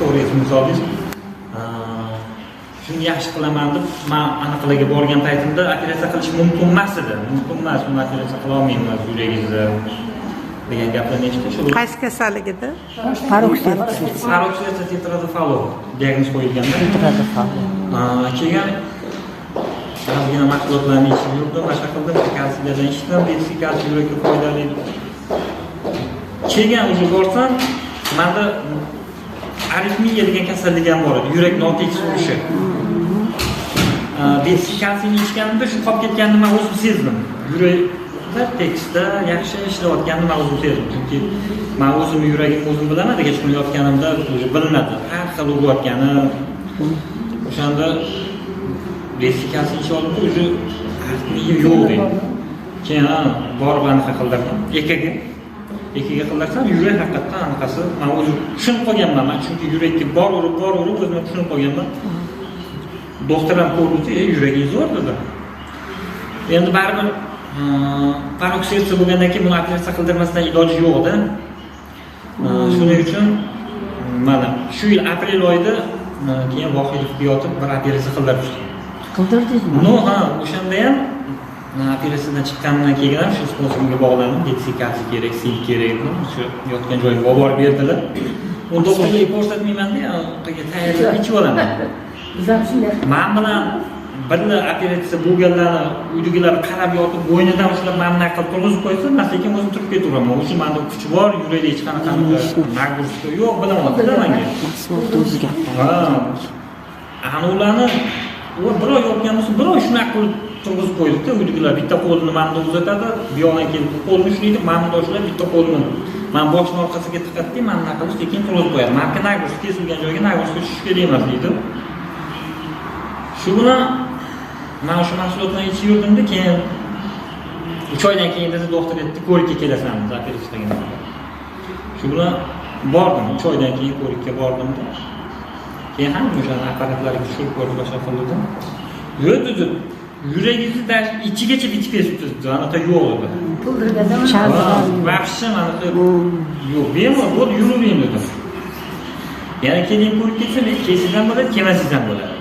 to'g'ri esimga soldingiz. Shuni yaxshi qilaman deb men aniqlarga borgan paytimda operatsiya qilish mumkin emas edi. Mumkin emas, uni operatsiya qila olmayman yuragingizni degan gaplarni eshitdim. Qaysi kasallik edi? Paroksidiya tetradofalov diagnoz qo'yilganda. Keyin ozgina mahsulotlarni ichib yurdim, boshqa qildim, kalsiyadan ichdim, kalsiy yurakka foydali. Keyin o'zi borsam, menda aritmiya degan kasallik ham bor edi, yurak notekis urishi. Kalsiyni ichganimda shu qolib ketganini men o'zim sezdim. Yurakda tekisda yaxshi ishlayotganini men o'zim sezdim. Chunki men o'zim yuragim o'zim bilaman, hech kun yotganimda o'zi bilinadi. Har xil urayotgani. O'shanda kalsiy ichib oldim, o'zi aritmiya yo'q edi. Keyin borib aniqa qildirdim. Ikkiga qilarsam yurak haqiqatan anaqasi men o'zim tushunib qolganman. Men chunki yurakka bor urib o'zim tushunib qolganman. Doktor ham ko'rdi, yuragingiz zo'r dedi. Endi baribir paroksidiya bo'lgandan keyin buni operatsiya qildirmasdan iloji yo'q-da. Shuning uchun mana shu yil aprel oyida keyin Vohidovga yotib bir operatsiya qildirishdi. Qildirdingizmi? O'shanda ham operatsiyadan chiqqandan keyin ham shu sponsorimga bog'landim. Kalsiy kerak, sil kerak deb shu yotgan joyga olib borib berdilar. Uni doktorga ko'rsatmayman-da, qayerga tayyorlab ichib olaman. Men bilan birla operatsiya bo'lganlarni uydagilar qarab yotib, bo'ynidan ushlab men nima qilib turg'izib qo'ysa, men sekin o'zim turib ketaveraman. O'sha menda kuch bor, yurakda hech qanaqa nagruska yo'q, bilaman-da menga. Mahsulot o'ziga. Ularni bir oy yotgan bo'lsa, bir oy shunaqa qilib turg'izib qo'ydi-da, uydagilar bitta qo'lini menga uzatadi, bu yoqdan kelib qo'lni ushlaydi, men bunday ushlab bitta qo'lini men boshni orqasiga tiqatdim, men nima qilib sekin turg'izib qo'yaman. Menga nagruska kesilgan joyga nagruska tushish kerak emas deydi. Shu bilan men o'sha mahsulotlarni ichib yurdimda, keyin 3 oydan keyin dedi doktor aytdi, ko'rikka kelasan, operatsiya qilgan. Shu bilan bordim, 3 oydan keyin ko'rikka bordim-da. Keyin ham o'sha apparatlarga tushirib ko'rib boshqa qildim. Yo'q dedi, yuragingizni ichigacha bitib ketibdi, anaqa yo'q edi. Puldirganda vaqtcha mana yo'q, bemalol bo'ldi, yuravering dedim. Yana keyin ko'rib ketsam, kelsangiz ham bo'ladi, kelmasangiz ham bo'ladi.